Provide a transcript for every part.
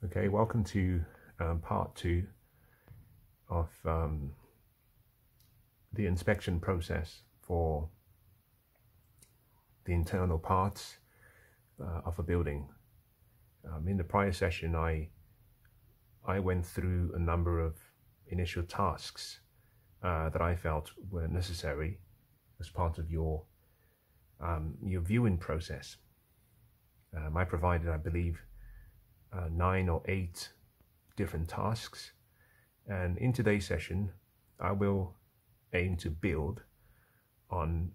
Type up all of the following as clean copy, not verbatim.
Okay, welcome to part 2 of the inspection process for the internal parts of a building. In the prior session, I went through a number of initial tasks that I felt were necessary as part of your viewing process. I provided, I believe, 9 or 8 different tasks, and in today's session I will aim to build on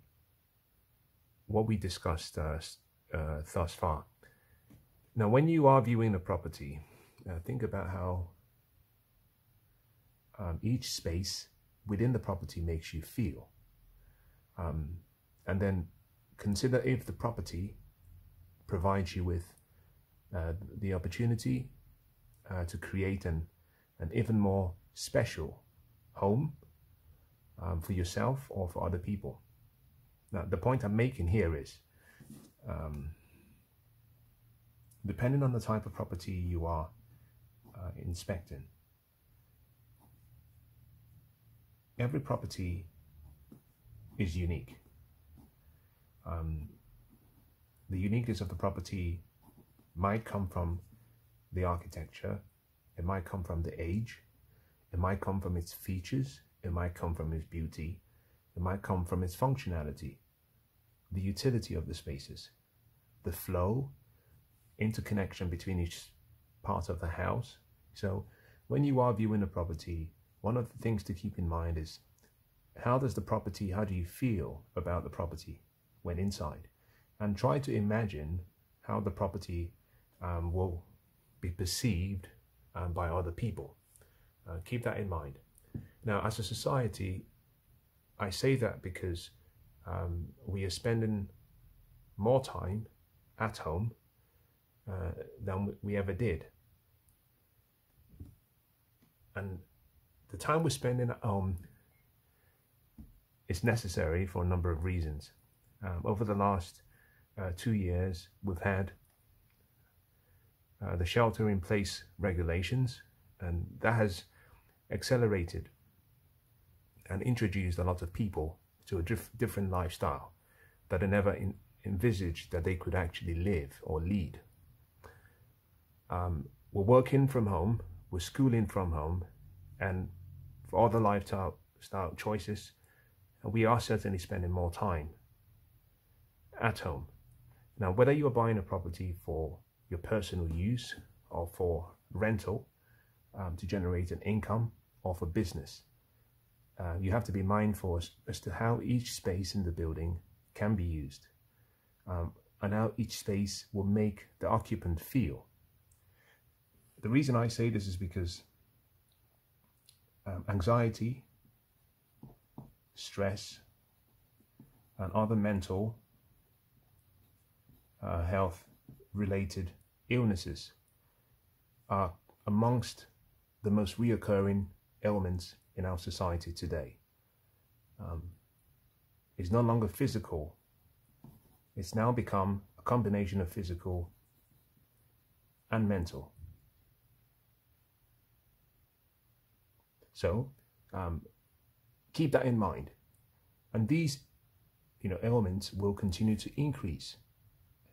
what we discussed thus far. Now, when you are viewing the property, think about how each space within the property makes you feel, and then consider if the property provides you with the opportunity to create an even more special home for yourself or for other people. Now, the point I'm making here is, depending on the type of property you are inspecting, every property is unique. The uniqueness of the property might come from the architecture, it might come from the age, it might come from its features, it might come from its beauty, it might come from its functionality, the utility of the spaces, the flow, interconnection between each part of the house. So when you are viewing a property, one of the things to keep in mind is, how do you feel about the property when inside? And try to imagine how the property will be perceived by other people. Keep that in mind. Now, as a society, I say that because we are spending more time at home than we ever did. And the time we're spending at home is necessary for a number of reasons. Over the last 2 years, we've had the shelter-in-place regulations, and that has accelerated and introduced a lot of people to a different lifestyle that they never envisaged that they could actually live or lead. We're working from home, we're schooling from home, and for other lifestyle choices, we are certainly spending more time at home. Now, whether you are buying a property for your personal use or for rental to generate an income or for business, you have to be mindful as to how each space in the building can be used, and how each space will make the occupant feel. The reason I say this is because anxiety, stress, and other mental health related illnesses are amongst the most reoccurring ailments in our society today. It's no longer physical, it's now become a combination of physical and mental. So keep that in mind, and these ailments will continue to increase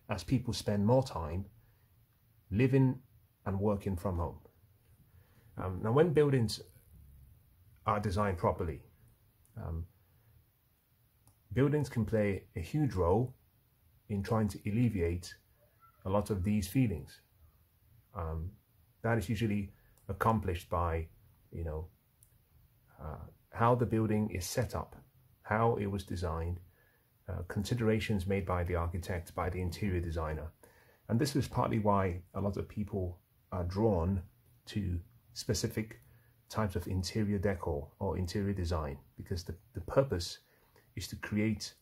as people spend more time living and working from home. Now, when buildings are designed properly, buildings can play a huge role in trying to alleviate a lot of these feelings. That is usually accomplished by how the building is set up, how it was designed, considerations made by the architect, by the interior designer. And this is partly why a lot of people are drawn to specific types of interior decor or interior design, because the purpose is to create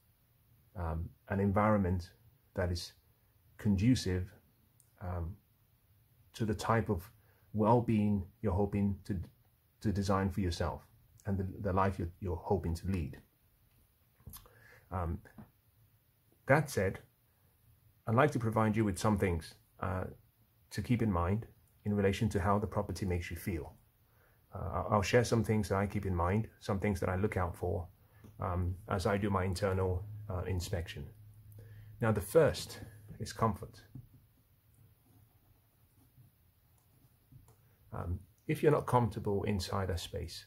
an environment that is conducive to the type of well-being you're hoping to design for yourself and the life you're hoping to lead. That said, I'd like to provide you with some things to keep in mind in relation to how the property makes you feel. I'll share some things that I keep in mind, some things that I look out for as I do my internal inspection. Now, the first is comfort. If you're not comfortable inside a space,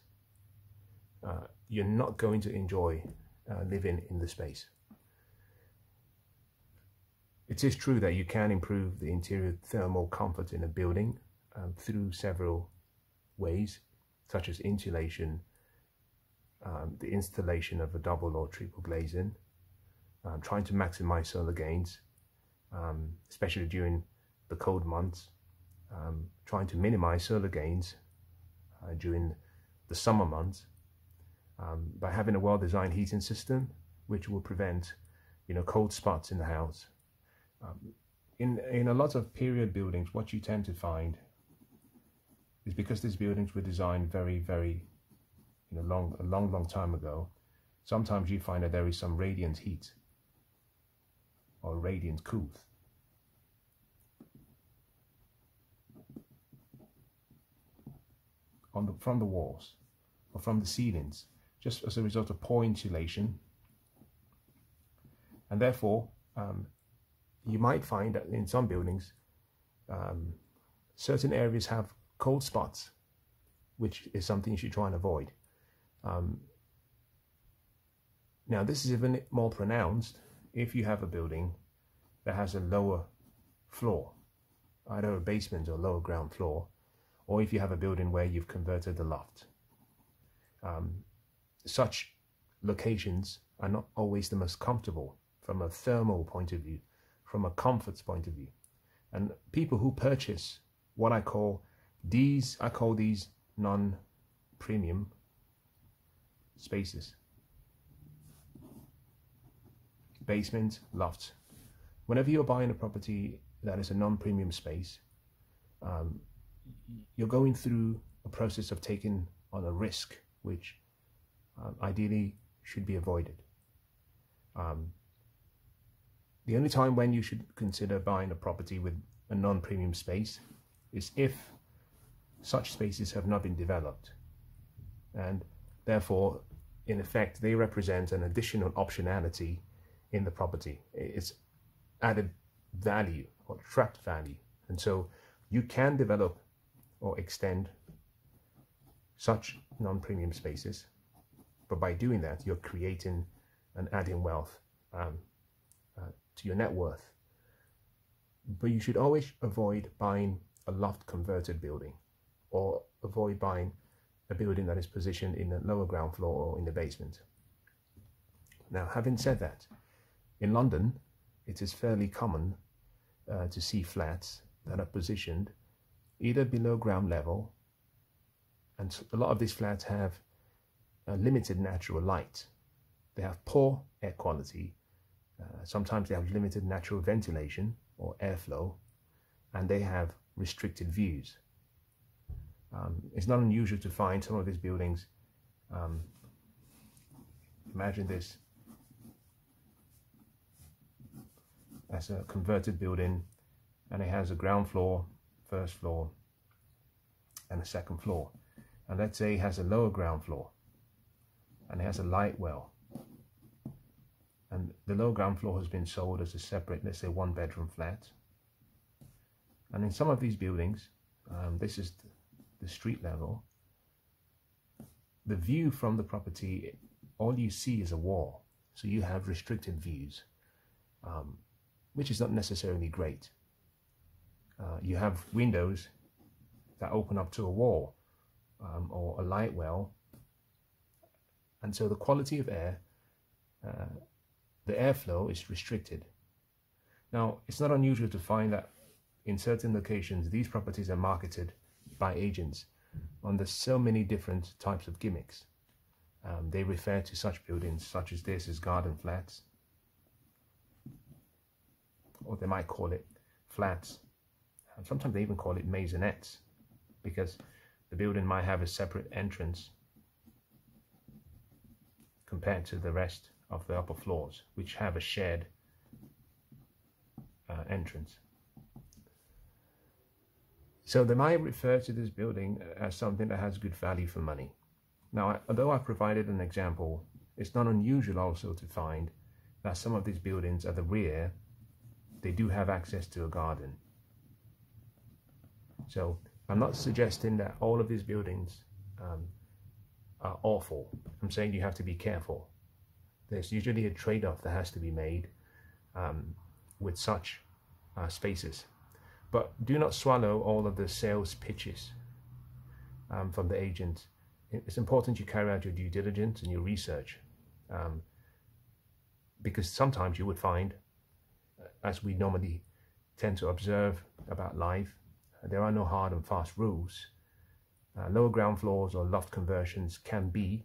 you're not going to enjoy living in the space. It is true that you can improve the interior thermal comfort in a building through several ways, such as insulation, the installation of a double or triple glazing, trying to maximize solar gains, especially during the cold months, trying to minimize solar gains during the summer months, by having a well-designed heating system which will prevent, cold spots in the house. In a lot of period buildings, what you tend to find is, because these buildings were designed very, very a long time ago, sometimes you find that there is some radiant heat or radiant cool from the walls or from the ceilings, just as a result of poor insulation. And therefore, you might find that in some buildings, certain areas have cold spots, which is something you should try and avoid. Now, this is even more pronounced if you have a building that has a lower floor, either a basement or lower ground floor, or if you have a building where you've converted the loft. Such locations are not always the most comfortable from a thermal point of view, from a comfort point of view. And people who purchase what I call these non-premium spaces, basement, loft. Whenever you're buying a property that is a non-premium space, you're going through a process of taking on a risk which ideally should be avoided. The only time when you should consider buying a property with a non-premium space is if such spaces have not been developed, and therefore, in effect, they represent an additional optionality in the property. It's added value or trapped value, and so you can develop or extend such non-premium spaces, but by doing that, you're creating and adding wealth to your net worth. But you should always avoid buying a loft converted building, or avoid buying a building that is positioned in the lower ground floor or in the basement. Now, having said that, in London, it is fairly common to see flats that are positioned either below ground level, and a lot of these flats have limited natural light. They have poor air quality. Sometimes they have limited natural ventilation or airflow, and they have restricted views. It's not unusual to find some of these buildings. Imagine this as a converted building, and it has a ground floor, first floor, and a second floor. And let's say it has a lower ground floor, and it has a light well. And the lower ground floor has been sold as a separate, let's say, one-bedroom flat. And in some of these buildings, this is the street level. The view from the property, all you see is a wall. So you have restricted views, which is not necessarily great. You have windows that open up to a wall or a light well. And so the quality of air, the airflow is restricted. Now, it's not unusual to find that in certain locations, these properties are marketed by agents under so many different types of gimmicks. They refer to such buildings such as this as garden flats, or they might call it flats. And sometimes they even call it maisonettes, because the building might have a separate entrance compared to the rest of the upper floors, which have a shared entrance. So they might refer to this building as something that has good value for money. Now, although I've provided an example, it's not unusual also to find that some of these buildings at the rear, they do have access to a garden. So I'm not suggesting that all of these buildings are awful. I'm saying you have to be careful. There's usually a trade-off that has to be made with such spaces. But do not swallow all of the sales pitches from the agent. It's important you carry out your due diligence and your research, because sometimes you would find, as we normally tend to observe about life, there are no hard and fast rules. Lower ground floors or loft conversions can be,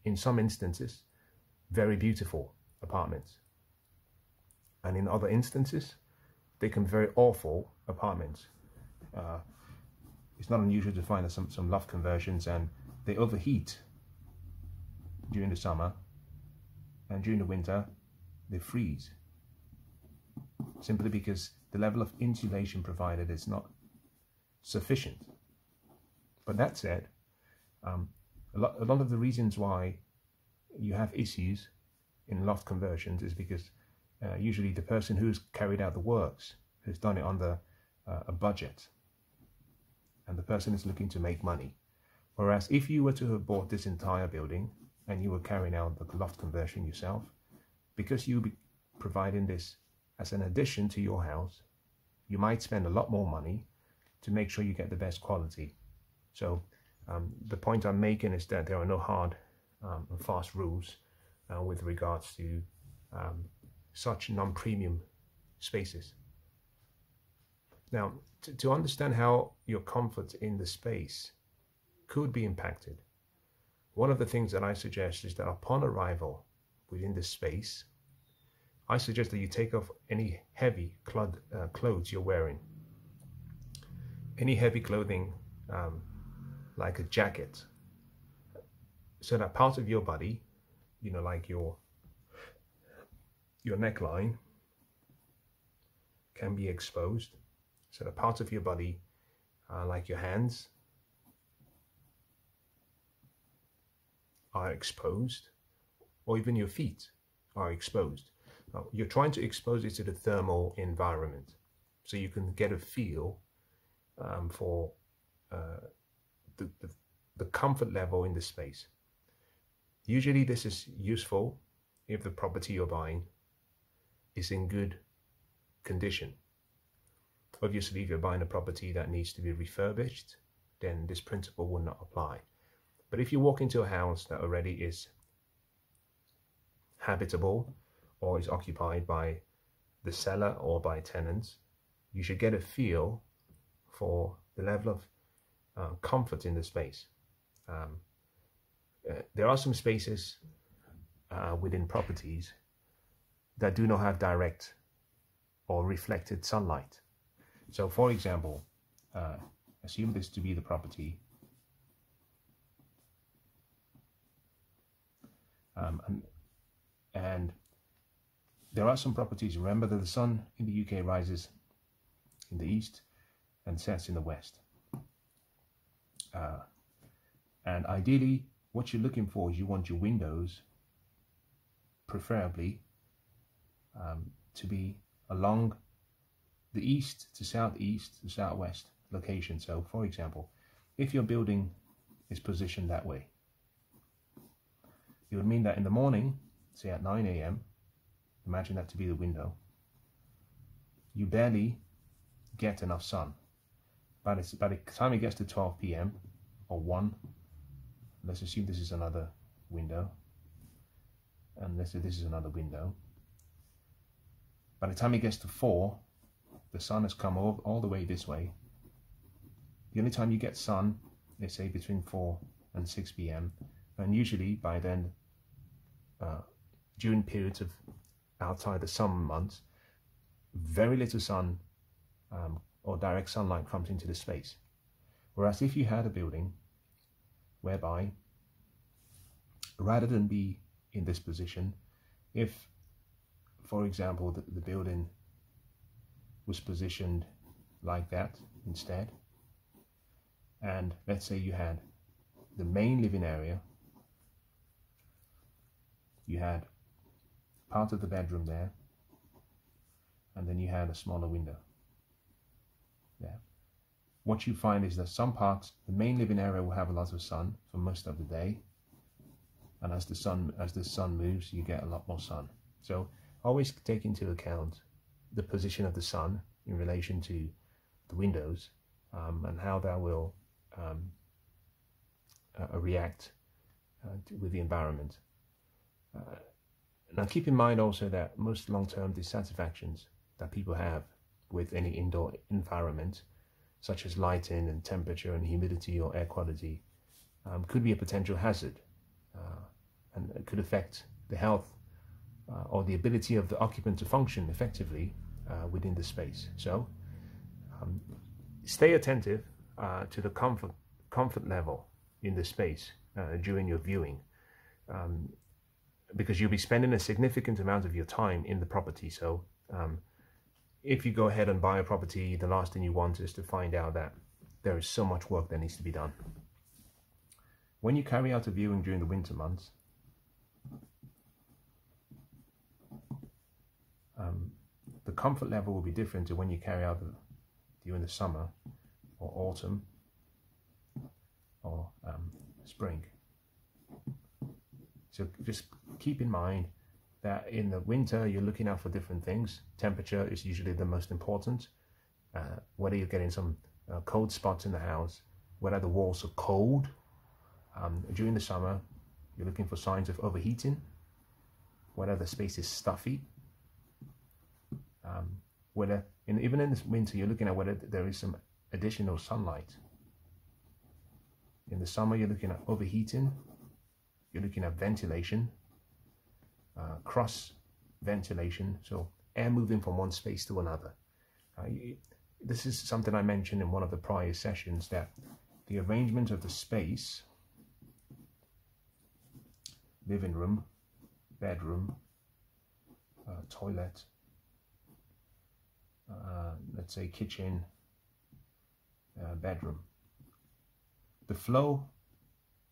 in some instances, very beautiful apartments. And in other instances, they can be very awful apartments. It's not unusual to find some loft conversions, and they overheat during the summer, and during the winter they freeze, simply because the level of insulation provided is not sufficient. But that said, a lot of the reasons why you have issues in loft conversions is because usually the person who's carried out the works has done it under a budget, and the person is looking to make money. Whereas if you were to have bought this entire building and you were carrying out the loft conversion yourself, because you'll be providing this as an addition to your house, you might spend a lot more money to make sure you get the best quality. So the point I'm making is that there are no hard and fast rules with regards to such non-premium spaces. Now, to understand how your comfort in the space could be impacted, one of the things that I suggest is that upon arrival within this space, I suggest that you take off any heavy clothes you're wearing. Any heavy clothing, like a jacket, so that part of your body, you know, like your neckline, can be exposed. So the parts of your body, like your hands, are exposed, or even your feet are exposed. Now, you're trying to expose it to the thermal environment, so you can get a feel for the comfort level in the space. Usually this is useful if the property you're buying is in good condition. Obviously, if you're buying a property that needs to be refurbished, then this principle will not apply. But if you walk into a house that already is habitable or is occupied by the seller or by tenants, you should get a feel for the level of comfort in the space. There are some spaces within properties that do not have direct or reflected sunlight. So for example, assume this to be the property, and there are some properties, remember that the sun in the UK rises in the east and sets in the west. And ideally, what you're looking for is you want your windows, preferably, to be along the east to southeast to southwest location. So, for example, if your building is positioned that way, it would mean that in the morning, say at 9 AM, imagine that to be the window, you barely get enough sun. By the time it gets to 12 PM or 1, let's assume this is another window, and let's say this is another window. By the time it gets to 4, the sun has come all the way this way. The only time you get sun is, say, between 4 and 6 PM, and usually by then, during periods of outside the summer months, very little sun or direct sunlight comes into the space. Whereas if you had a building whereby, rather than be in this position, if, for example, the building was positioned like that instead, and let's say you had the main living area, you had part of the bedroom there, and then you had a smaller window there. What you find is that some parts, the main living area will have a lot of sun for most of the day, and as the sun moves, you get a lot more sun. So always take into account the position of the sun in relation to the windows, and how that will react with the environment. Now keep in mind also that most long-term dissatisfactions that people have with any indoor environment, such as lighting and temperature and humidity or air quality, could be a potential hazard, and it could affect the health or the ability of the occupant to function effectively within the space. So stay attentive to the comfort level in the space during your viewing, because you'll be spending a significant amount of your time in the property. So if you go ahead and buy a property, the last thing you want is to find out that there is so much work that needs to be done. When you carry out a viewing during the winter months, the comfort level will be different to when you carry out during the summer or autumn or spring. So just keep in mind that in the winter you're looking out for different things. Temperature is usually the most important. Whether you're getting some cold spots in the house, whether the walls are cold. During the summer you're looking for signs of overheating, whether the space is stuffy, even in this winter you're looking at whether there is some additional sunlight. In the summer you're looking at overheating, you're looking at ventilation, cross ventilation, so air moving from one space to another. This is something I mentioned in one of the prior sessions, that the arrangement of the space, living room, bedroom, toilet, let's say kitchen, bedroom. The flow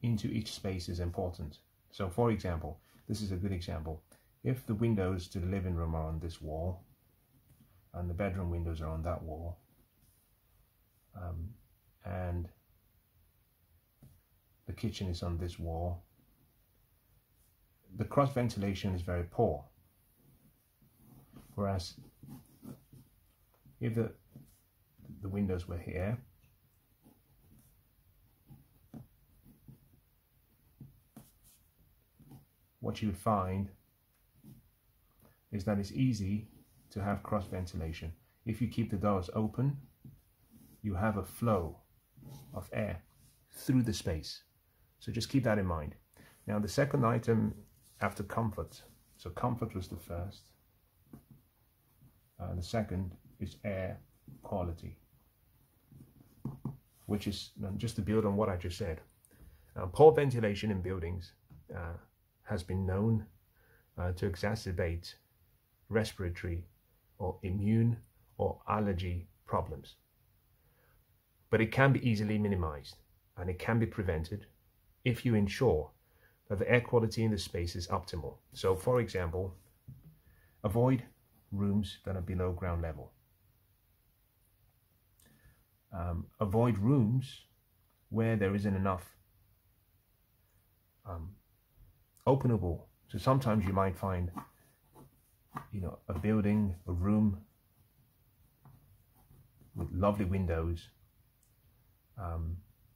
into each space is important. So for example, this is a good example. If the windows to the living room are on this wall and the bedroom windows are on that wall, and the kitchen is on this wall, the cross ventilation is very poor. Whereas if the windows were here, what you would find is that it's easy to have cross ventilation. If you keep the doors open, you have a flow of air through the space. So just keep that in mind. Now the second item after comfort, so comfort was the first, the second is air quality, which is, just to build on what I just said, poor ventilation in buildings has been known to exacerbate respiratory or immune or allergy problems. But it can be easily minimized and it can be prevented if you ensure that the air quality in the space is optimal. So for example, avoid rooms that are below ground level. Avoid rooms where there isn't enough openable. So sometimes you might find, a building, a room with lovely windows.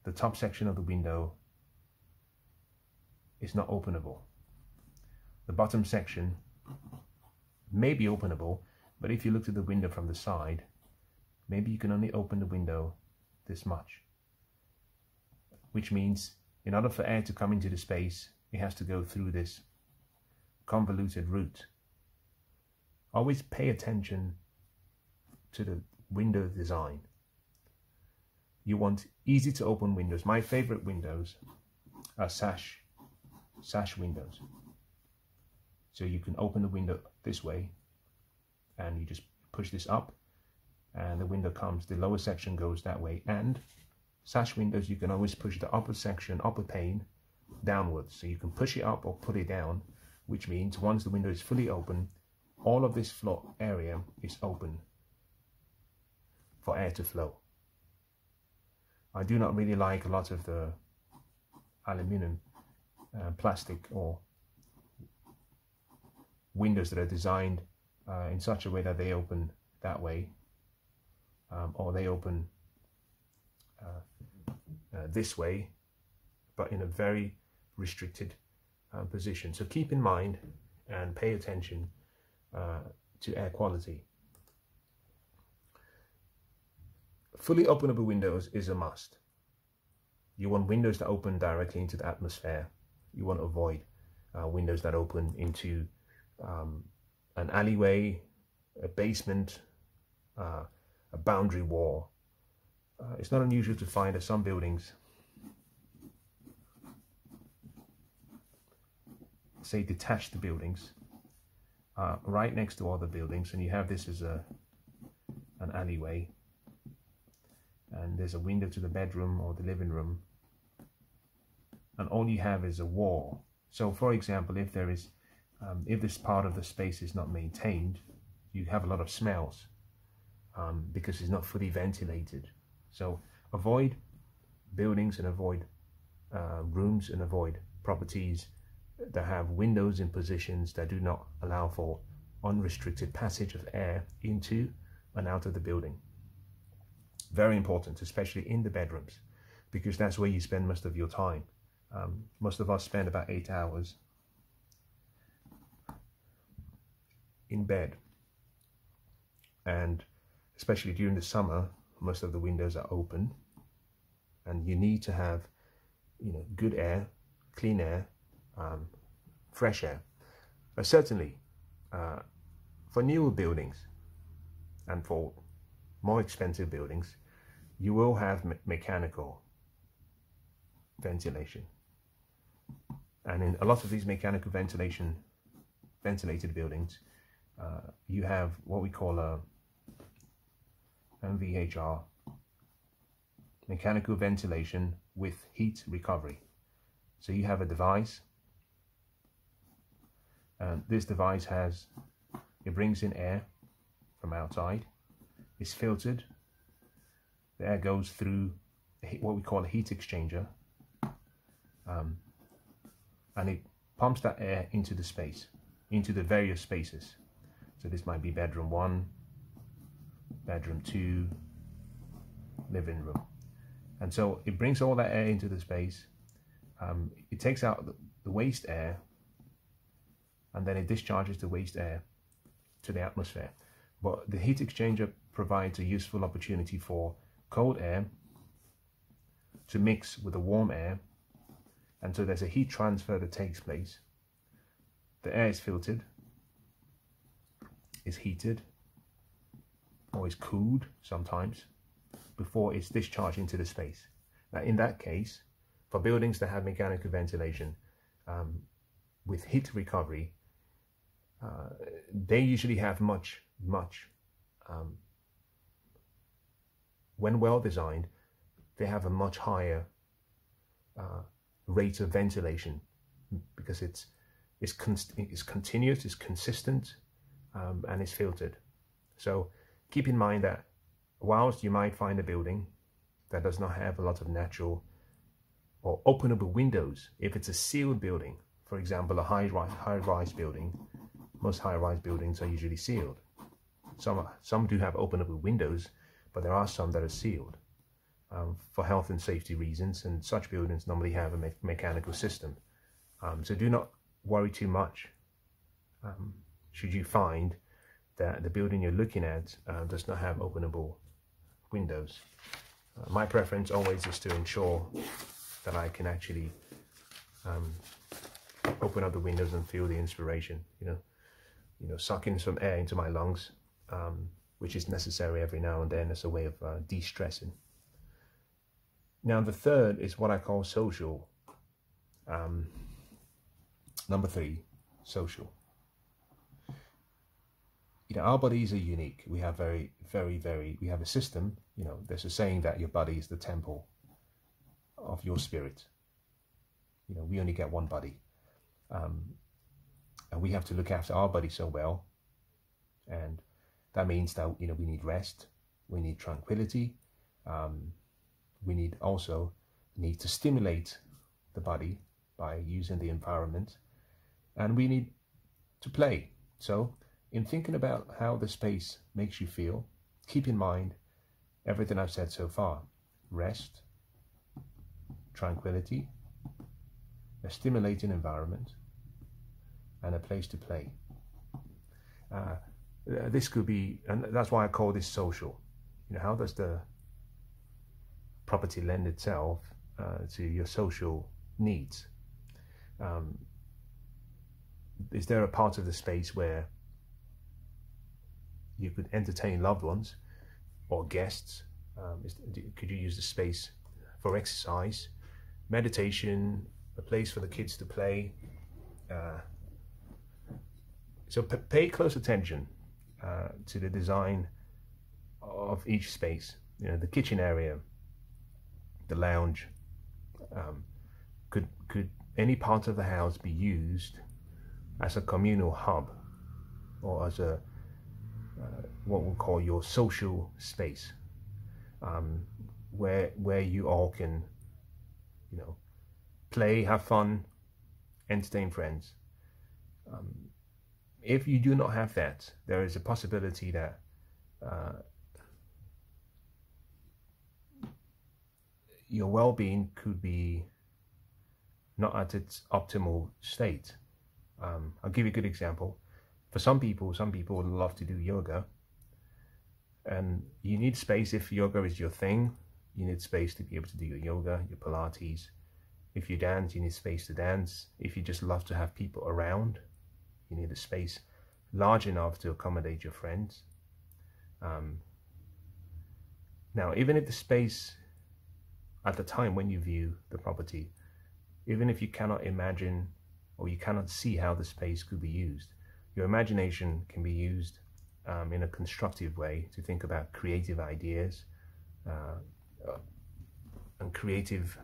The top section of the window is not openable. The bottom section may be openable, but if you look at the window from the side, maybe you can only open the window this much, which means in order for air to come into the space, it has to go through this convoluted route. Always pay attention to the window design. You want easy to open windows. My favorite windows are sash windows. So you can open the window this way and you just push this up and the window comes, the lower section goes that way, and Sash windows, you can always push the upper section, upper pane downwards. So you can push it up or put it down, which means once the window is fully open, all of this floor area is open for air to flow. I do not really like a lot of the aluminum, plastic or windows that are designed in such a way that they open that way, or they open this way, but in a very restricted position. So keep in mind and pay attention to air quality. Fully openable windows is a must. You want windows that open directly into the atmosphere. You want to avoid windows that open into an alleyway, a basement, a boundary wall. It's not unusual to find that some buildings, say detached buildings, right next to other buildings, and you have this as an alleyway, and there's a window to the bedroom or the living room, and all you have is a wall. So for example, if there is if this part of the space is not maintained, you have a lot of smells because it's not fully ventilated. So avoid buildings and avoid rooms and avoid properties that have windows in positions that do not allow for unrestricted passage of air into and out of the building. Very important, especially in the bedrooms, because that's where you spend most of your time. Most of us spend about 8 hours in bed, and especially during the summer, most of the windows are open, and you need to have, you know, good air, clean air, fresh air. But certainly for newer buildings and for more expensive buildings, you will have mechanical ventilation, and in a lot of these mechanical ventilated buildings, you have what we call a MVHR, mechanical ventilation with heat recovery. So you have a device, and this device it brings in air from outside, it's filtered, the air goes through what we call a heat exchanger, and it pumps that air into the space, into the various spaces. So this might be bedroom 1, bedroom 2, living room. And so it brings all that air into the space. It takes out the waste air, and then it discharges the waste air to the atmosphere. But the heat exchanger provides a useful opportunity for cold air to mix with the warm air, and so there's a heat transfer that takes place. The air is filtered, is heated, or is cooled sometimes before it's discharged into the space. Now in that case, for buildings that have mechanical ventilation with heat recovery, they usually have much when well designed, they have a much higher rate of ventilation, because it's continuous, it's consistent, and it's filtered. So keep in mind that whilst you might find a building that does not have a lot of natural or openable windows, if it's a sealed building, for example, a high-rise building, most high-rise buildings are usually sealed. Some do have openable windows, but there are some that are sealed for health and safety reasons, and such buildings normally have a mechanical system. So do not worry too much should you find that the building you're looking at does not have openable windows. My preference always is to ensure that I can actually open up the windows and feel the inspiration, you know, sucking some air into my lungs, which is necessary every now and then as a way of de-stressing. Now the third is what I call social. Number 3, social. You know, our bodies are unique. We have we have a system, you know, there's a saying that your body is the temple of your spirit. You know, we only get one body, and we have to look after our body so well, and that means that, you know, we need rest, we need tranquility, we need to stimulate the body by using the environment, and we need to play. So in thinking about how the space makes you feel, keep in mind everything I've said so far: rest, tranquility, a stimulating environment, and a place to play. This could be, and that's why I call this social. You know, how does the property lend itself to your social needs? Is there a part of the space where you could entertain loved ones or guests? Could you use the space for exercise, meditation, a place for the kids to play? So pay close attention to the design of each space. You know, the kitchen area, the lounge. Could any part of the house be used as a communal hub, or as a what we'll call your social space, where you all can, you know, play, have fun, entertain friends? If you do not have that, there is a possibility that your well-being could be not at its optimal state. I'll give you a good example. For some people would love to do yoga, and you need space. If yoga is your thing, you need space to be able to do your yoga, your Pilates. If you dance, you need space to dance. If you just love to have people around, you need a space large enough to accommodate your friends. Now, even if the space at the time when you view the property, even if you cannot imagine or you cannot see how the space could be used, your imagination can be used in a constructive way to think about creative ideas and creative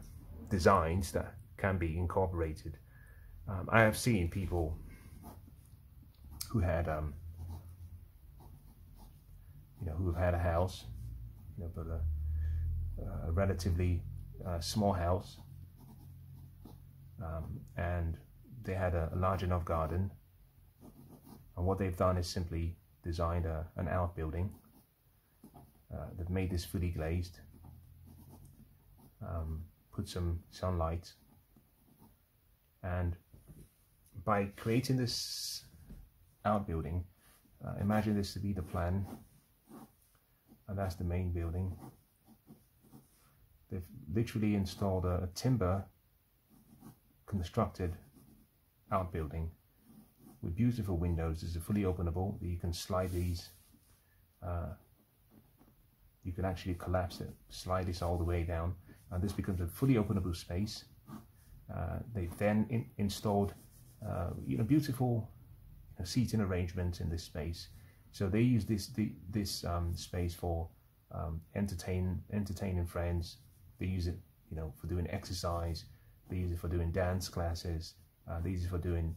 designs that can be incorporated. I have seen people who had, who have had a house, but a relatively small house, and they had a large enough garden, and what they've done is simply designed an outbuilding. They've made this fully glazed, put some sunlight, and by creating this outbuilding, imagine this to be the plan, and that's the main building. They've literally installed a timber constructed outbuilding with beautiful windows. This is fully openable. You can slide these, you can actually collapse it, slide this all the way down, and this becomes a fully openable space. They've then installed beautiful seating arrangements in this space. So they use this space for entertaining friends. They use it for doing exercise. They use it for doing dance classes. They use it for doing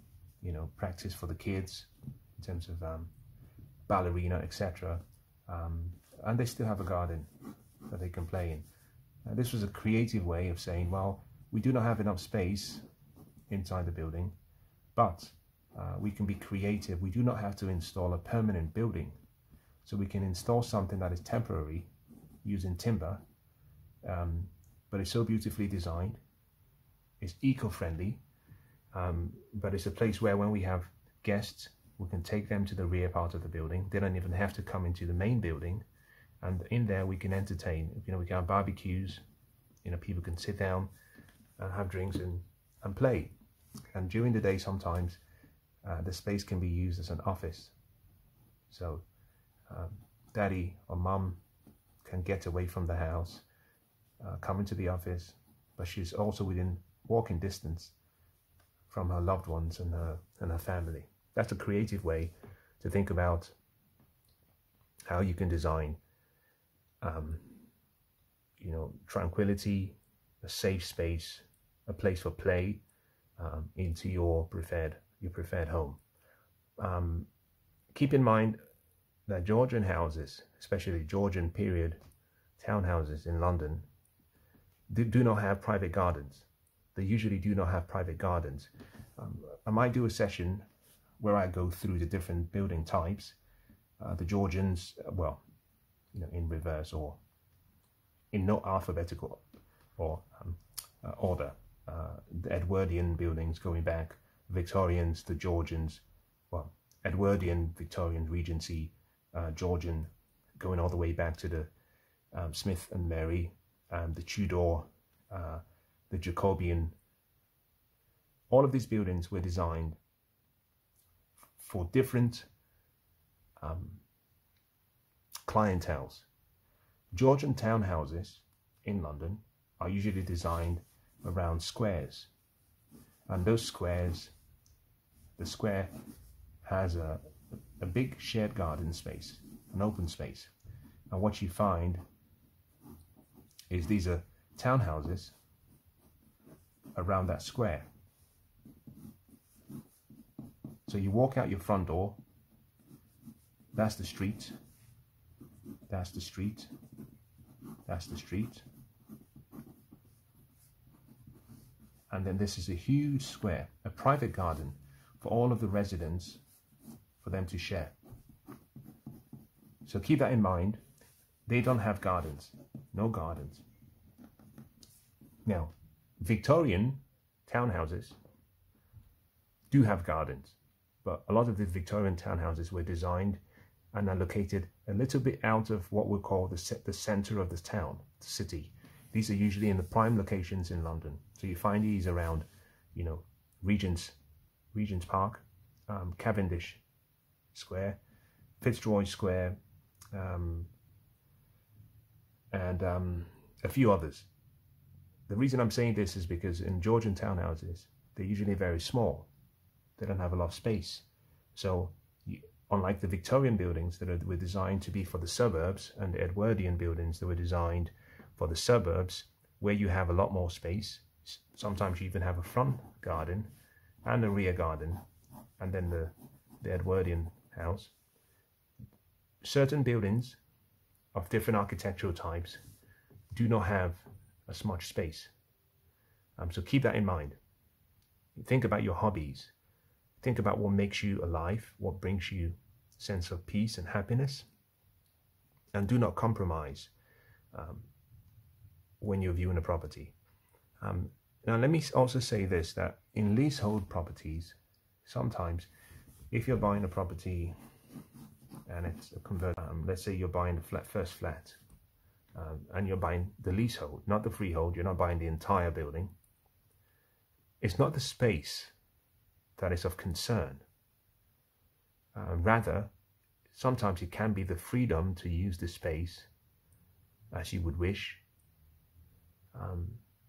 practice for the kids in terms of ballerina, etc. And they still have a garden that they can play in. This was a creative way of saying, well, we do not have enough space inside the building, but we can be creative. We do not have to install a permanent building, so we can install something that is temporary using timber, but it's so beautifully designed. It's eco-friendly, but it's a place where when we have guests, we can take them to the rear part of the building. They don't even have to come into the main building, and in there we can entertain. We can have barbecues. People can sit down and have drinks and play. And during the day, sometimes the space can be used as an office. So daddy or mum can get away from the house, come into the office, but she's also within walking distance from her loved ones and her family. That's a creative way to think about how you can design tranquility, a safe space, a place for play into your preferred home. Keep in mind that Georgian houses, especially Georgian period townhouses in London, do not have private gardens. They usually do not have private gardens. I might do a session where I go through the different building types. The Georgians, well, in reverse or in no alphabetical or order. The Edwardian buildings going back, Victorians, the Georgians, well, Edwardian, Victorian, Regency, Georgian, going all the way back to the Smith and Mary, the Tudor, the Jacobean. All of these buildings were designed for different clienteles. Georgian townhouses in London are usually designed around squares, and those squares, the square has a big shared garden space, an open space, and what you find is these are townhouses around that square. So you walk out your front door, that's the street, that's the street, that's the street, and then this is a huge square, a private garden for all of the residents, for them to share. So keep that in mind. They don't have gardens, no gardens. Now, Victorian townhouses do have gardens, but a lot of the Victorian townhouses were designed and are located a little bit out of what we call the center of the town, the city. These are usually in the prime locations in London. So you find these around, Regent's Park, Cavendish Square, Fitzroy Square, and a few others. The reason I'm saying this is because in Georgian townhouses, they're usually very small. They don't have a lot of space. So unlike the Victorian buildings that were designed to be for the suburbs, and the Edwardian buildings that were designed for the suburbs, where you have a lot more space, sometimes you even have a front garden and a rear garden, and then the Edwardian house. Certain buildings of different architectural types do not have as much space. So keep that in mind. Think about your hobbies. Think about what makes you alive, what brings you a sense of peace and happiness. And do not compromise when you're viewing a property. Now let me also say this, that in leasehold properties, sometimes if you're buying a property and it's a convert, let's say you're buying the first flat, and you're buying the leasehold, not the freehold, you're not buying the entire building. It's not the space that is of concern. Rather, sometimes it can be the freedom to use the space as you would wish.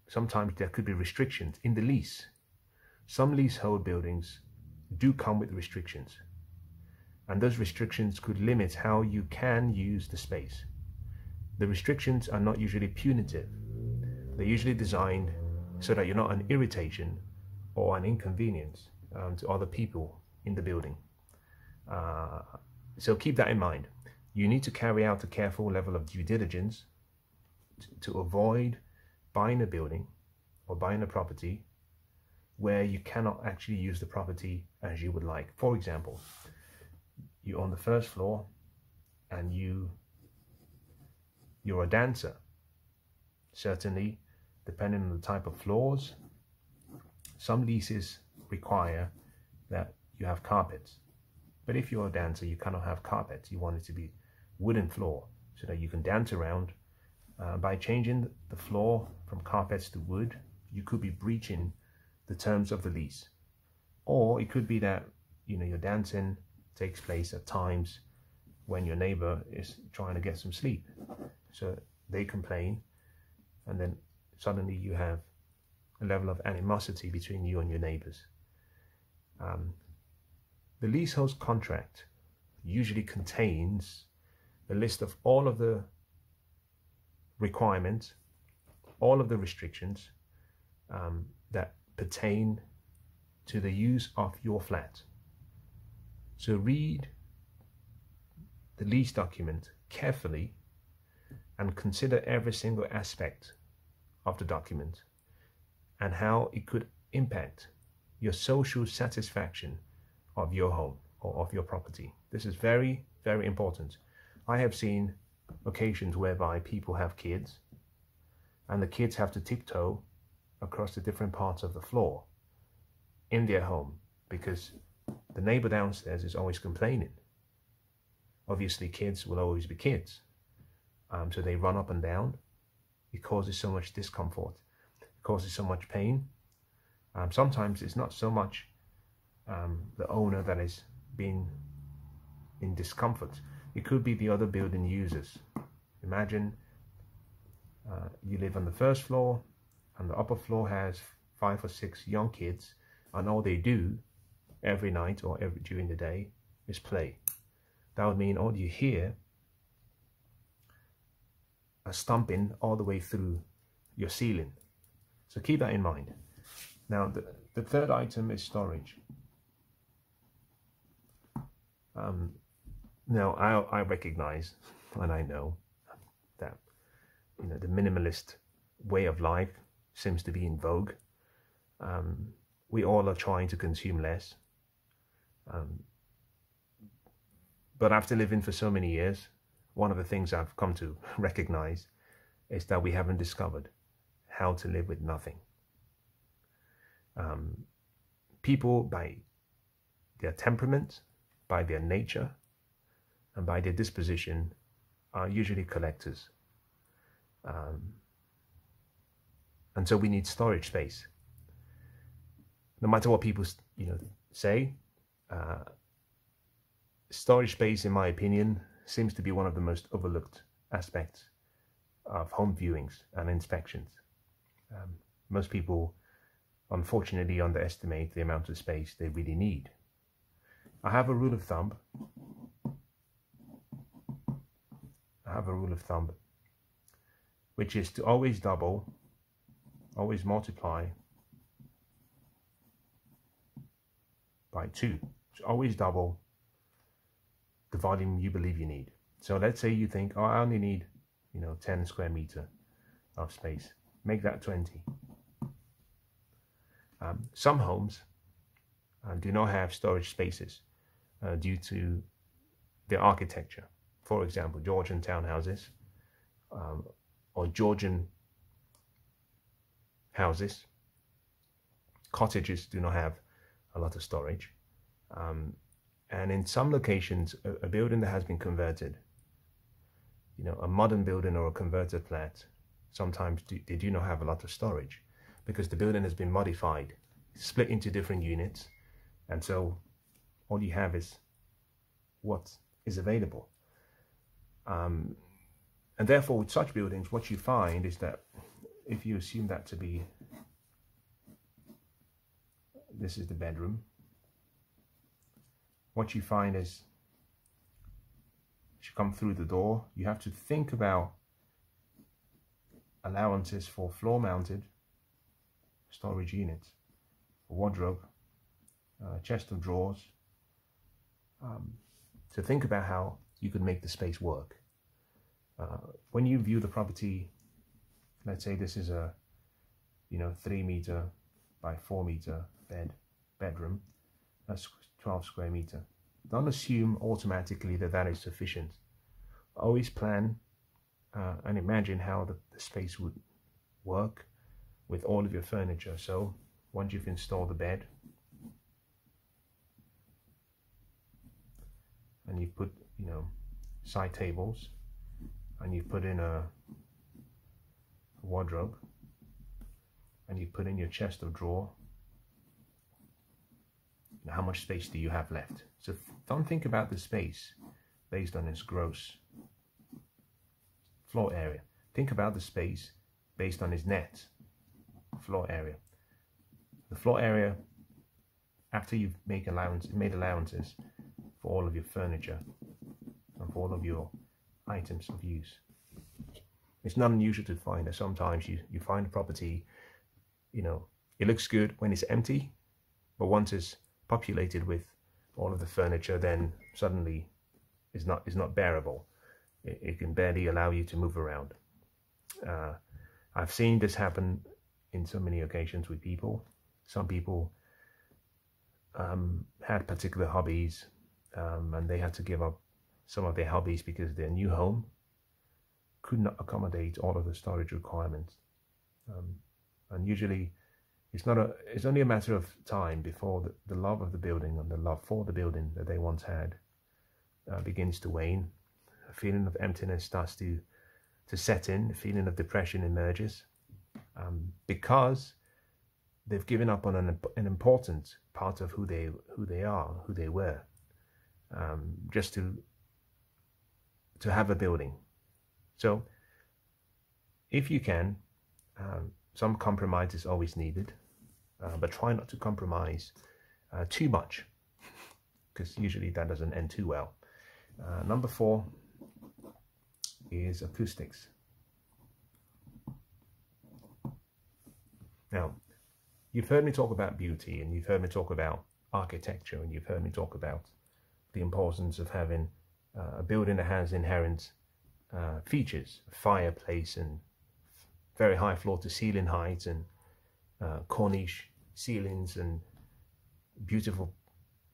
Sometimes there could be restrictions in the lease. Some leasehold buildings do come with restrictions, and those restrictions could limit how you can use the space. The restrictions are not usually punitive. They're usually designed so that you're not an irritation or an inconvenience to other people in the building. So keep that in mind. You need to carry out a careful level of due diligence to avoid buying a building or buying a property where you cannot actually use the property as you would like. For example, you're on the first floor and you're a dancer. Certainly, depending on the type of floors, some leases require that you have carpets. But if you're a dancer, you cannot have carpets. You want it to be wooden floor so that you can dance around. By changing the floor from carpets to wood, you could be breaching the terms of the lease. Or it could be that your dancing takes place at times when your neighbor is trying to get some sleep. So they complain, and then suddenly you have a level of animosity between you and your neighbors. The leasehold's contract usually contains a list of all of the requirements all of the restrictions that pertain to the use of your flat. So read the lease document carefully and consider every single aspect of the document and how it could impact your social satisfaction of your home or of your property. This is very, very important. I have seen occasions whereby people have kids and the kids have to tiptoe across the different parts of the floor in their home because the neighbor downstairs is always complaining. Obviously, kids will always be kids. So they run up and down. It causes so much discomfort. It causes so much pain. Sometimes it's not so much the owner that is being in discomfort. It could be the other building users. Imagine you live on the first floor and the upper floor has 5 or 6 young kids, and all they do every night or during the day is play. That would mean all you hear are stomping all the way through your ceiling. So keep that in mind. Now the third item is storage. Now I recognize and I know that the minimalist way of life seems to be in vogue. We all are trying to consume less. But after living for so many years, one of the things I've come to recognize is that we haven't discovered how to live with nothing. People, by their temperament, by their nature, and by their disposition, are usually collectors. And so we need storage space. No matter what people say, storage space, in my opinion, seems to be one of the most overlooked aspects of home viewings and inspections. Most people, unfortunately, underestimate the amount of space they really need. I have a rule of thumb. Which is to always double, always multiply by 2. So always double the volume you believe you need. So let's say you think, oh, I only need 10 square meter of space. Make that 20. Some homes do not have storage spaces due to their architecture. For example, Georgian townhouses or Georgian houses. Cottages do not have a lot of storage. And in some locations, a building that has been converted, a modern building or a converted flat, sometimes they do not have a lot of storage because the building has been modified, split into different units. And so all you have is what is available. And therefore, with such buildings, what you find is that if you assume that to be, this is the bedroom, what you find is, as you come through the door, you have to think about allowances for floor-mounted storage units, wardrobe, chest of drawers, to think about how you could make the space work. When you view the property, let's say this is a 3 meter by 4 meter bedroom, that's 12 square meter. Don't assume automatically that is sufficient. Always plan and imagine how the space would work with all of your furniture. So once you've installed the bed and you've put side tables and you've put in a wardrobe and you put in your chest of drawer, how much space do you have left? So don't think about the space based on its gross floor area. Think about the space based on its net floor area. The floor area after you've made allowances for all of your furniture and for all of your items of use. It's not unusual to find that sometimes you find a property, you know, it looks good when it's empty, but once it's populated with all of the furniture, then suddenly it's not bearable. It can barely allow you to move around. I've seen this happen in so many occasions with people. Some people had particular hobbies, and they had to give up some of their hobbies because their new home could not accommodate all of the storage requirements. And usually it's only a matter of time before the love of the building and the love for the building that they once had begins to wane. A feeling of emptiness starts to set in. A feeling of depression emerges, because they've given up on an important part of who they are, who they were, just to have a building. So if you can, some compromise is always needed, but try not to compromise too much, because usually that doesn't end too well. Number 4 is acoustics. Now, you've heard me talk about beauty, and you've heard me talk about architecture, and you've heard me talk about the importance of having a building that has inherent features, a fireplace and very high floor-to-ceiling heights, and Corniche ceilings, and beautiful,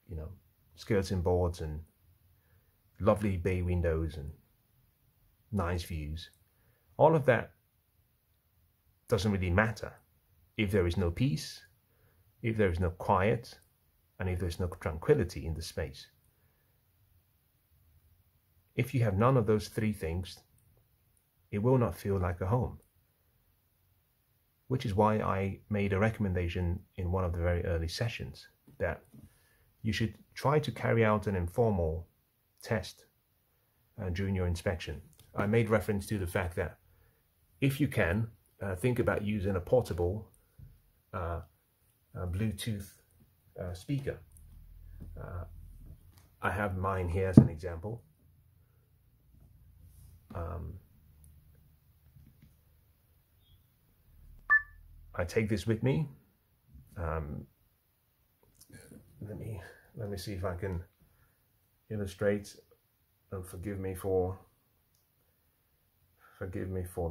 you know, skirting boards, and lovely bay windows, and nice views. All of that doesn't really matter if there is no peace, if there is no quiet, and if there's no tranquility in the space. If you have none of those 3 things, it will not feel like a home. Which is why I made a recommendation in one of the very early sessions that you should try to carry out an informal test during your inspection. I made reference to the fact that if you can, think about using a portable Bluetooth speaker. I have mine here as an example. I take this with me. Let me see if I can illustrate, and forgive me for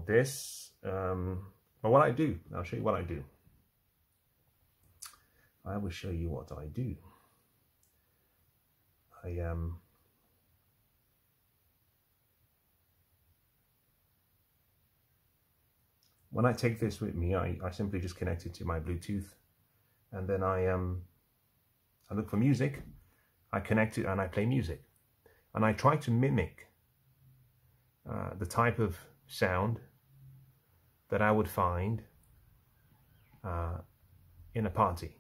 this. But what I do, I'll show you what I do. I will show you what I do. When I take this with me, I simply just connect it to my Bluetooth, and then I look for music, I connect it, and I play music. And I try to mimic the type of sound that I would find in a party.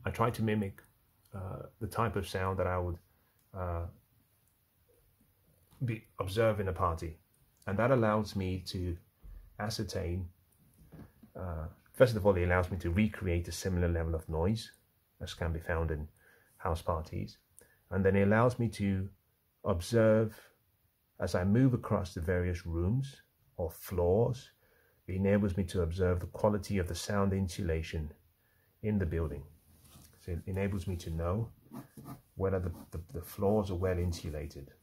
I try to mimic the type of sound that I would observe in a party. And that allows me to ascertain, first of all, it allows me to recreate a similar level of noise as can be found in house parties. And then it allows me to observe, as I move across the various rooms or floors, it enables me to observe the quality of the sound insulation in the building. So it enables me to know whether the floors are well insulated.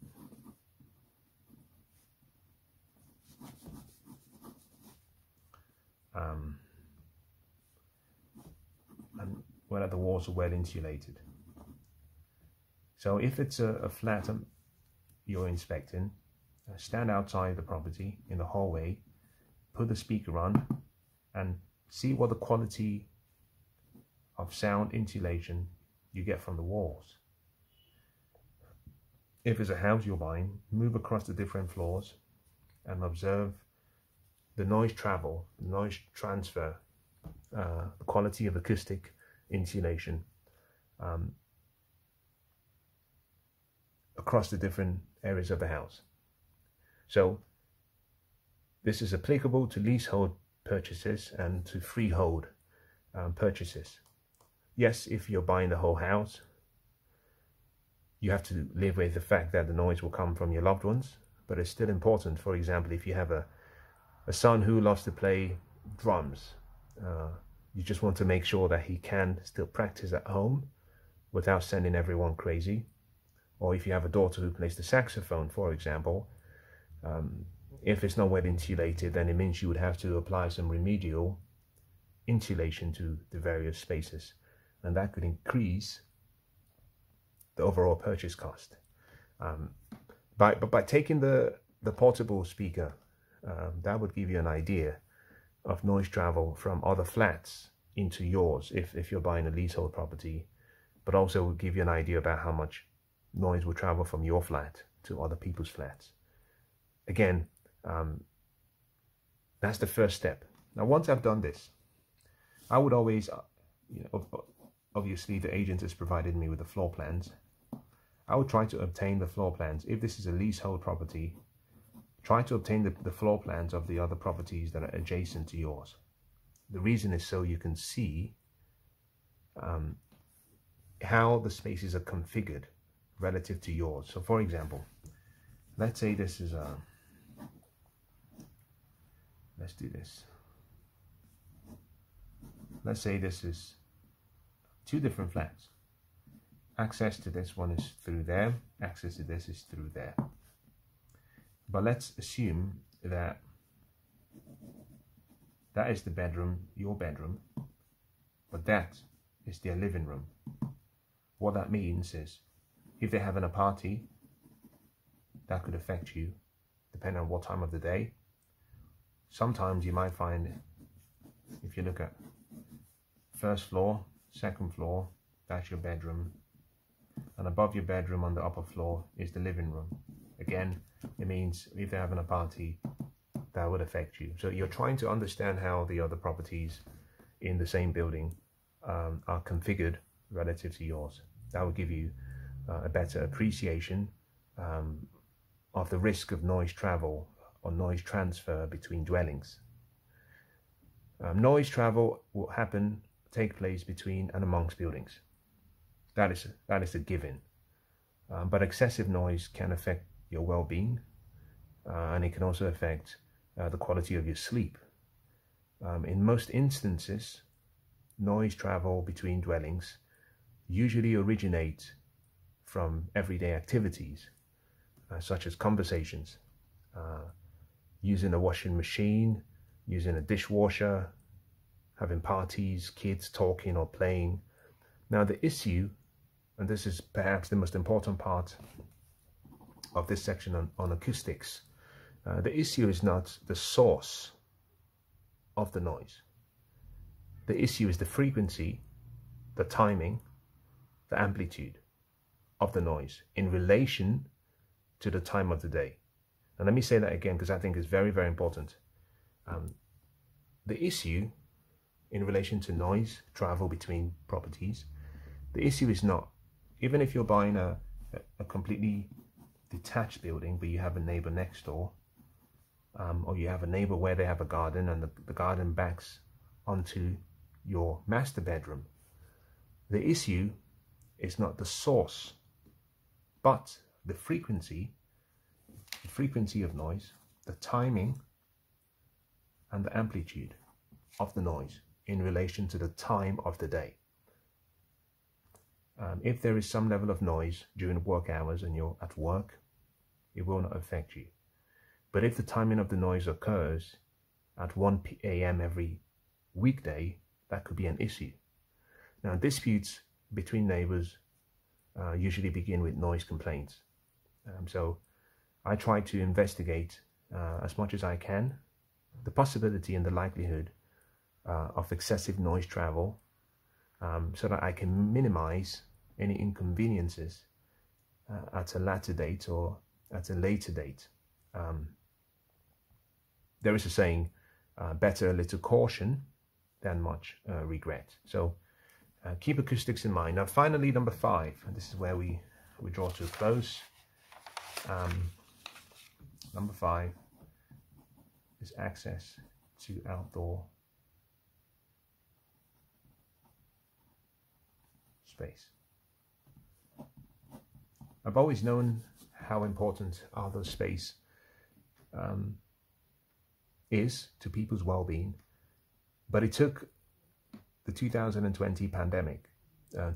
And whether the walls are well insulated. So if it's a flat you're inspecting, stand outside the property in the hallway, put the speaker on, and see what the quality of sound insulation you get from the walls. If it's a house you're buying, move across the different floors and observe the noise travel, the noise transfer, the quality of acoustic insulation across the different areas of the house. So this is applicable to leasehold purchases and to freehold purchases. Yes, if you're buying the whole house, you have to live with the fact that the noise will come from your loved ones. but it's still important. For example, if you have a son who loves to play drums, you just want to make sure that he can still practice at home without sending everyone crazy. Or if you have a daughter who plays the saxophone, for example, if it's not well insulated, then it means you would have to apply some remedial insulation to the various spaces, and that could increase the overall purchase cost. But by taking the portable speaker, that would give you an idea of noise travel from other flats into yours if you're buying a leasehold property, but also would give you an idea about how much noise will travel from your flat to other people's flats. Again, that's the first step. Now, once I've done this, I would always, obviously the agent has provided me with the floor plans. I would try to obtain the floor plans. If this is a leasehold property, try to obtain the floor plans of the other properties that are adjacent to yours. The reason is so you can see how the spaces are configured relative to yours. So for example, let's say this is let's do this. Let's say this is 2 different flats. Access to this one is through there, access to this is through there. But let's assume that that is the bedroom, your bedroom, but that is their living room. What that means is, if they're having a party, that could affect you depending on what time of the day. Sometimes you might find, if you look at first floor, second floor, that's your bedroom, and above your bedroom on the upper floor is the living room. Again, it means if they're having a party, that would affect you. So you're trying to understand how the other properties in the same building are configured relative to yours. That will give you a better appreciation of the risk of noise travel or noise transfer between dwellings. Noise travel will take place between and amongst buildings. That is a given. But excessive noise can affect your well-being, and it can also affect the quality of your sleep. In most instances, noise travel between dwellings usually originate from everyday activities, such as conversations, using a washing machine, using a dishwasher, having parties, kids talking or playing. Now the issue, and this is perhaps the most important part of this section on acoustics, the issue is not the source of the noise. The issue is the frequency, the timing, the amplitude of the noise in relation to the time of the day. And let me say that again, because I think it's very, very important. The issue in relation to noise travel between properties, the issue is not, even if you're buying a completely detached building, but you have a neighbor next door, or you have a neighbor where they have a garden and the garden backs onto your master bedroom. The issue is not the source, but the frequency of noise, the timing and the amplitude of the noise in relation to the time of the day. If there is some level of noise during work hours and you're at work, it will not affect you. But if the timing of the noise occurs at 1 a.m. every weekday, that could be an issue. Now, disputes between neighbors usually begin with noise complaints. So I try to investigate as much as I can the possibility and the likelihood of excessive noise travel, so that I can minimize any inconveniences at a later date or at a later date. There is a saying, better a little caution than much regret. So keep acoustics in mind. Now finally, number 5, and this is where we draw to a close. Number 5 is access to outdoor space. I've always known how important outdoor space is to people's well-being. But it took the 2020 pandemic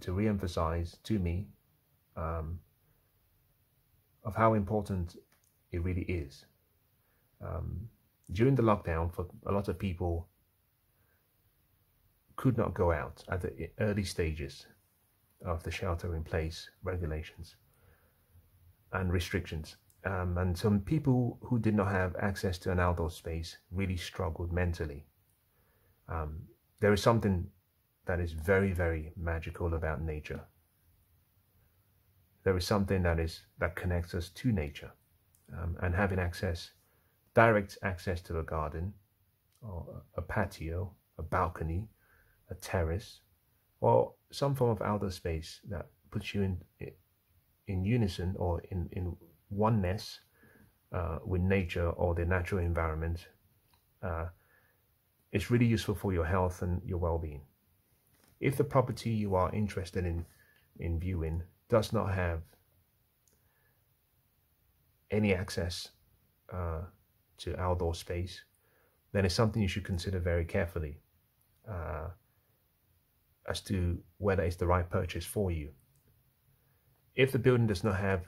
to re-emphasize to me of how important it really is. During the lockdown, for a lot of people, could not go out at the early stages of the shelter-in-place regulations and restrictions. And some people who did not have access to an outdoor space really struggled mentally. There is something that is very, very magical about nature. There is something that connects us to nature, and having direct access to a garden, or a patio, a balcony, a terrace, or some form of outdoor space that puts you in unison or in oneness with nature or the natural environment. It's really useful for your health and your well-being. If the property you are interested in viewing does not have any access to outdoor space, then it's something you should consider very carefully as to whether it's the right purchase for you. If the building does not have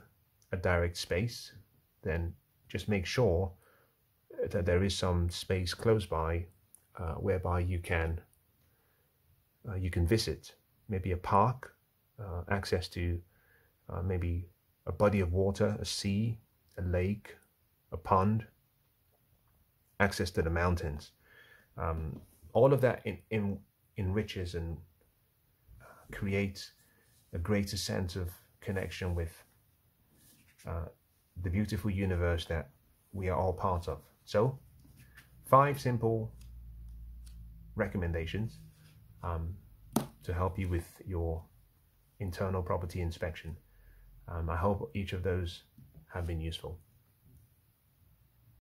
a direct space, then just make sure that there is some space close by whereby you can visit, maybe a park, access to maybe a body of water, a sea, a lake, a pond, access to the mountains. All of that enriches and creates a greater sense of connection with the beautiful universe that we are all part of. So, 5 simple recommendations to help you with your internal property inspection. I hope each of those have been useful.